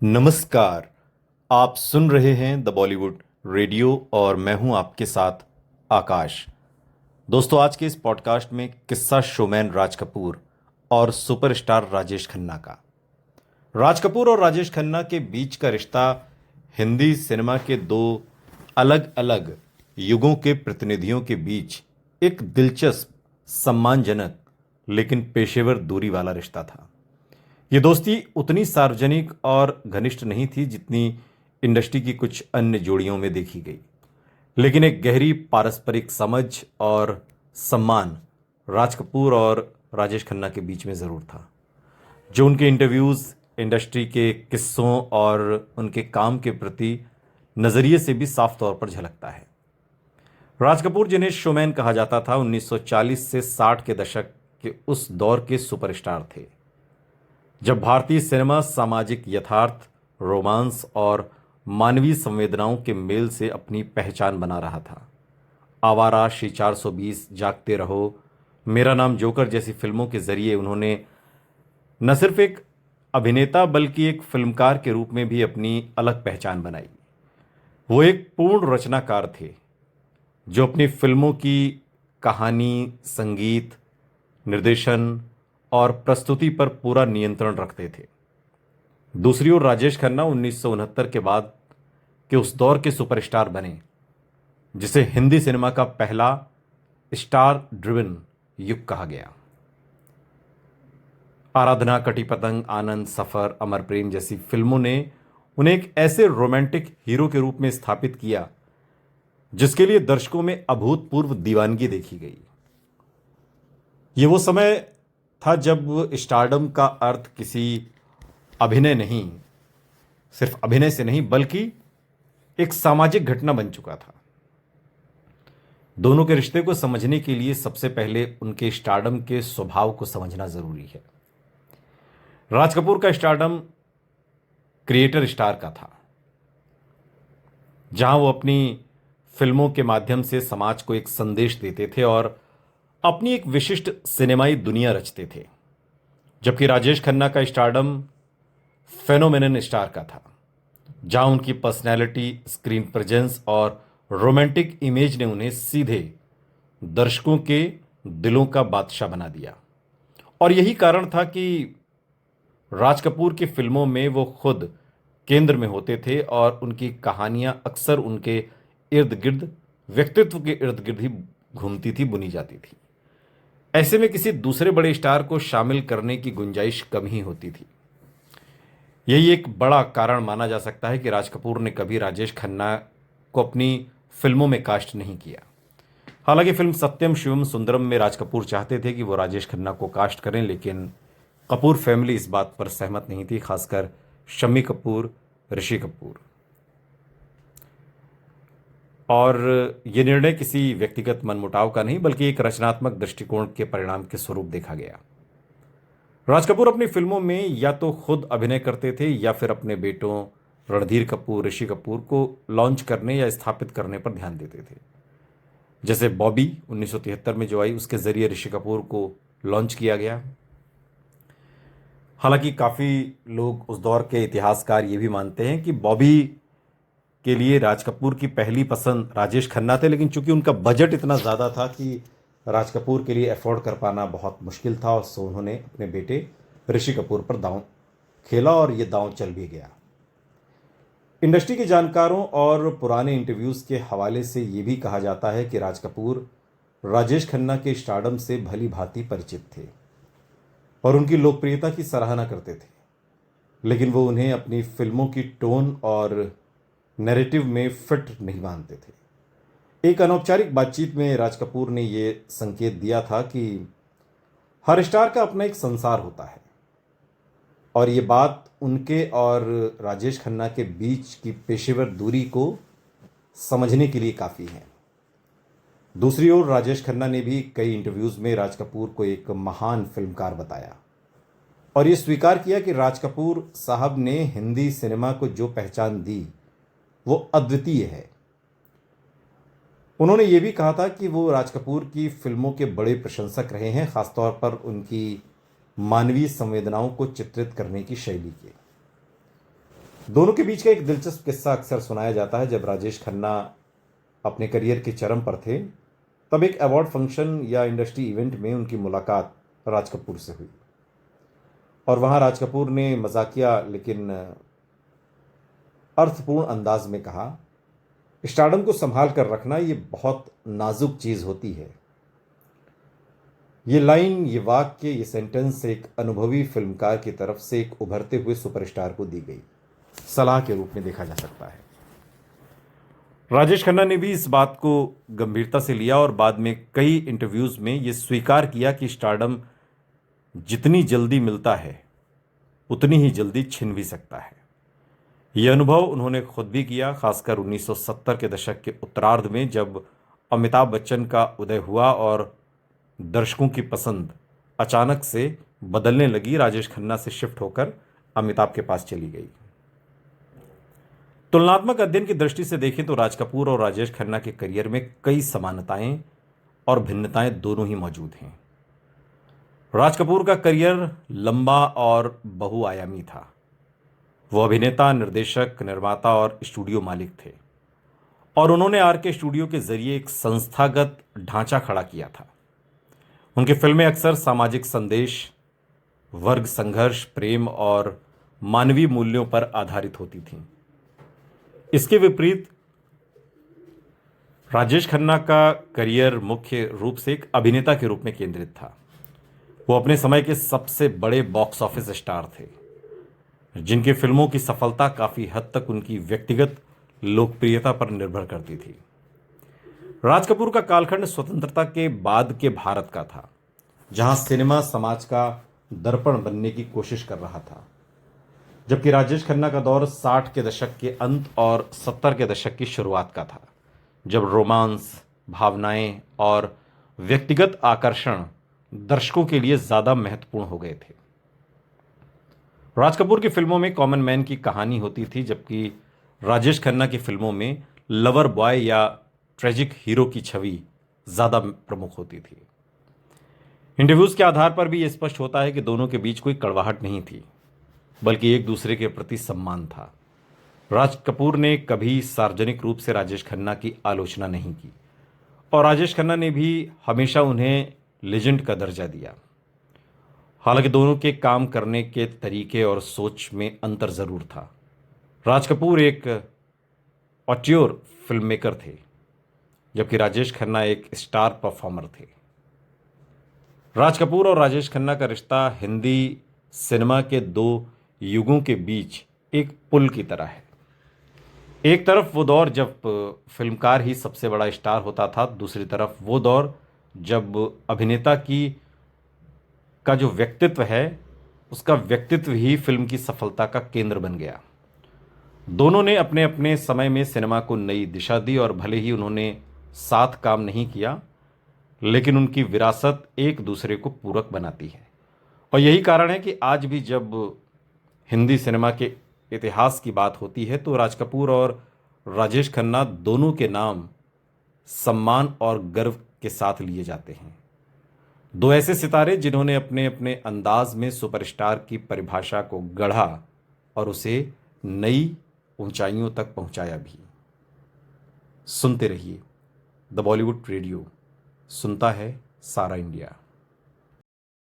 नमस्कार। आप सुन रहे हैं द बॉलीवुड रेडियो और मैं हूं आपके साथ आकाश। दोस्तों, आज के इस पॉडकास्ट में किस्सा शोमैन राज कपूर और सुपरस्टार राजेश खन्ना का। राज कपूर और राजेश खन्ना के बीच का रिश्ता हिंदी सिनेमा के दो अलग अलग युगों के प्रतिनिधियों के बीच एक दिलचस्प, सम्मानजनक लेकिन पेशेवर दूरी वाला रिश्ता था। ये दोस्ती उतनी सार्वजनिक और घनिष्ठ नहीं थी जितनी इंडस्ट्री की कुछ अन्य जोड़ियों में देखी गई, लेकिन एक गहरी पारस्परिक समझ और सम्मान राज कपूर और राजेश खन्ना के बीच में जरूर था, जो उनके इंटरव्यूज, इंडस्ट्री के किस्सों और उनके काम के प्रति नजरिए से भी साफ तौर पर झलकता है। राज कपूर, जिन्हें शोमैन कहा जाता था, 1940 से 60 के दशक के उस दौर के सुपरस्टार थे जब भारतीय सिनेमा सामाजिक यथार्थ, रोमांस और मानवीय संवेदनाओं के मेल से अपनी पहचान बना रहा था। आवारा, श्री 420, जागते रहो, मेरा नाम जोकर जैसी फिल्मों के जरिए उन्होंने न सिर्फ एक अभिनेता बल्कि एक फिल्मकार के रूप में भी अपनी अलग पहचान बनाई। वो एक पूर्ण रचनाकार थे जो अपनी फिल्मों की कहानी, संगीत, निर्देशन और प्रस्तुति पर पूरा नियंत्रण रखते थे। दूसरी ओर राजेश खन्ना 1969 के बाद के उस दौर के सुपरस्टार बने जिसे हिंदी सिनेमा का पहला स्टार ड्रिवन युग कहा गया। आराधना, कटी पतंग, आनंद, सफर, अमर प्रेम जैसी फिल्मों ने उन्हें एक ऐसे रोमांटिक हीरो के रूप में स्थापित किया जिसके लिए दर्शकों में अभूतपूर्व दीवानगी देखी गई। ये वो समय था जब स्टारडम का अर्थ किसी अभिनय नहीं, सिर्फ अभिनय से नहीं, बल्कि एक सामाजिक घटना बन चुका था। दोनों के रिश्ते को समझने के लिए सबसे पहले उनके स्टारडम के स्वभाव को समझना जरूरी है। राज कपूर का स्टारडम क्रिएटर स्टार का था, जहां वो अपनी फिल्मों के माध्यम से समाज को एक संदेश देते थे और अपनी एक विशिष्ट सिनेमाई दुनिया रचते थे, जबकि राजेश खन्ना का स्टारडम फेनोमेनन स्टार का था, जहां उनकी पर्सनैलिटी, स्क्रीन प्रेजेंस और रोमांटिक इमेज ने उन्हें सीधे दर्शकों के दिलों का बादशाह बना दिया। और यही कारण था कि राज कपूर की फिल्मों में वो खुद केंद्र में होते थे और उनकी कहानियां अक्सर उनके इर्द गिर्द, व्यक्तित्व के इर्द गिर्द ही घूमती थी, बुनी जाती थी। ऐसे में किसी दूसरे बड़े स्टार को शामिल करने की गुंजाइश कम ही होती थी। यही एक बड़ा कारण माना जा सकता है कि राज कपूर ने कभी राजेश खन्ना को अपनी फिल्मों में कास्ट नहीं किया। हालांकि फिल्म सत्यम शिवम सुंदरम में राज कपूर चाहते थे कि वो राजेश खन्ना को कास्ट करें, लेकिन कपूर फैमिली इस बात पर सहमत नहीं थी, खासकर शम्मी कपूर, ऋषि कपूर। और यह निर्णय किसी व्यक्तिगत मनमुटाव का नहीं बल्कि एक रचनात्मक दृष्टिकोण के परिणाम के स्वरूप देखा गया। राज कपूर अपनी फिल्मों में या तो खुद अभिनय करते थे या फिर अपने बेटों रणधीर कपूर, ऋषि कपूर को लॉन्च करने या स्थापित करने पर ध्यान देते थे। जैसे बॉबी 1973 में जो आई, उसके जरिए ऋषि कपूर को लॉन्च किया गया। हालांकि काफी लोग, उस दौर के इतिहासकार, ये भी मानते हैं कि बॉबी के लिए राज कपूर की पहली पसंद राजेश खन्ना थे, लेकिन चूंकि उनका बजट इतना ज़्यादा था कि राज कपूर के लिए अफोर्ड कर पाना बहुत मुश्किल था, और सो उन्होंने अपने बेटे ऋषि कपूर पर दांव खेला और ये दांव चल भी गया। इंडस्ट्री के जानकारों और पुराने इंटरव्यूज़ के हवाले से ये भी कहा जाता है कि राज कपूर राजेश खन्ना के स्टारडम से भली भांति परिचित थे और उनकी लोकप्रियता की सराहना करते थे, लेकिन वो उन्हें अपनी फिल्मों की टोन और नैरेटिव में फिट नहीं मानते थे। एक अनौपचारिक बातचीत में राज कपूर ने यह संकेत दिया था कि हर स्टार का अपना एक संसार होता है, और ये बात उनके और राजेश खन्ना के बीच की पेशेवर दूरी को समझने के लिए काफ़ी है। दूसरी ओर राजेश खन्ना ने भी कई इंटरव्यूज़ में राज कपूर को एक महान फिल्मकार बताया और ये स्वीकार किया कि राज कपूर साहब ने हिंदी सिनेमा को जो पहचान दी वो अद्वितीय है। उन्होंने ये भी कहा था कि वो राज कपूर की फिल्मों के बड़े प्रशंसक रहे हैं, खासतौर पर उनकी मानवीय संवेदनाओं को चित्रित करने की शैली के। दोनों के बीच का एक दिलचस्प किस्सा अक्सर सुनाया जाता है। जब राजेश खन्ना अपने करियर के चरम पर थे, तब एक अवार्ड फंक्शन या इंडस्ट्री इवेंट में उनकी मुलाकात राज कपूर से हुई और वहां राज कपूर ने मजाकिया लेकिन अर्थपूर्ण अंदाज में कहा, स्टारडम को संभाल कर रखना ये बहुत नाजुक चीज होती है। ये लाइन, ये वाक्य, ये सेंटेंस एक अनुभवी फिल्मकार की तरफ से एक उभरते हुए सुपरस्टार को दी गई सलाह के रूप में देखा जा सकता है। राजेश खन्ना ने भी इस बात को गंभीरता से लिया और बाद में कई इंटरव्यूज में यह स्वीकार किया कि स्टारडम जितनी जल्दी मिलता है उतनी ही जल्दी छिन भी सकता है। यह अनुभव उन्होंने खुद भी किया, खासकर 1970 के दशक के उत्तरार्ध में, जब अमिताभ बच्चन का उदय हुआ और दर्शकों की पसंद अचानक से बदलने लगी। राजेश खन्ना से शिफ्ट होकर अमिताभ के पास चली गई। तुलनात्मक अध्ययन की दृष्टि से देखें तो राज कपूर और राजेश खन्ना के करियर में कई समानताएं और भिन्नताएं दोनों ही मौजूद हैं। राज कपूर का करियर लंबा और बहुआयामी था। वो अभिनेता, निर्देशक, निर्माता और स्टूडियो मालिक थे और उन्होंने आर के स्टूडियो के जरिए एक संस्थागत ढांचा खड़ा किया था। उनकी फिल्में अक्सर सामाजिक संदेश, वर्ग संघर्ष, प्रेम और मानवीय मूल्यों पर आधारित होती थीं। इसके विपरीत राजेश खन्ना का करियर मुख्य रूप से एक अभिनेता के रूप में केंद्रित था। वो अपने समय के सबसे बड़े बॉक्स ऑफिस स्टार थे, जिनकी फिल्मों की सफलता काफी हद तक उनकी व्यक्तिगत लोकप्रियता पर निर्भर करती थी। राज कपूर का कालखंड स्वतंत्रता के बाद के भारत का था, जहां सिनेमा समाज का दर्पण बनने की कोशिश कर रहा था, जबकि राजेश खन्ना का दौर 60 के दशक के अंत और 70 के दशक की शुरुआत का था, जब रोमांस, भावनाएं और व्यक्तिगत आकर्षण दर्शकों के लिए ज्यादा महत्वपूर्ण हो गए थे। राज कपूर की फिल्मों में कॉमन मैन की कहानी होती थी, जबकि राजेश खन्ना की फिल्मों में लवर बॉय या ट्रेजिक हीरो की छवि ज्यादा प्रमुख होती थी। इंटरव्यूज के आधार पर भी यह स्पष्ट होता है कि दोनों के बीच कोई कड़वाहट नहीं थी, बल्कि एक दूसरे के प्रति सम्मान था। राज कपूर ने कभी सार्वजनिक रूप से राजेश खन्ना की आलोचना नहीं की और राजेश खन्ना ने भी हमेशा उन्हें लेजेंड का दर्जा दिया। हालांकि दोनों के काम करने के तरीके और सोच में अंतर जरूर था। राज कपूर एक ऑट्योर फिल्म मेकर थे, जबकि राजेश खन्ना एक स्टार परफॉर्मर थे। राज कपूर और राजेश खन्ना का रिश्ता हिंदी सिनेमा के दो युगों के बीच एक पुल की तरह है। एक तरफ वो दौर जब फिल्मकार ही सबसे बड़ा स्टार होता था, दूसरी तरफ वो दौर जब अभिनेता का जो व्यक्तित्व है, उसका व्यक्तित्व ही फिल्म की सफलता का केंद्र बन गया। दोनों ने अपने अपने समय में सिनेमा को नई दिशा दी और भले ही उन्होंने साथ काम नहीं किया, लेकिन उनकी विरासत एक दूसरे को पूरक बनाती है। और यही कारण है कि आज भी जब हिंदी सिनेमा के इतिहास की बात होती है तो राज कपूर और राजेश खन्ना दोनों के नाम सम्मान और गर्व के साथ लिए जाते हैं। दो ऐसे सितारे जिन्होंने अपने अपने अंदाज में सुपरस्टार की परिभाषा को गढ़ा और उसे नई ऊंचाइयों तक पहुंचाया भी। सुनते रहिए द बॉलीवुड रेडियो, सुनता है सारा इंडिया।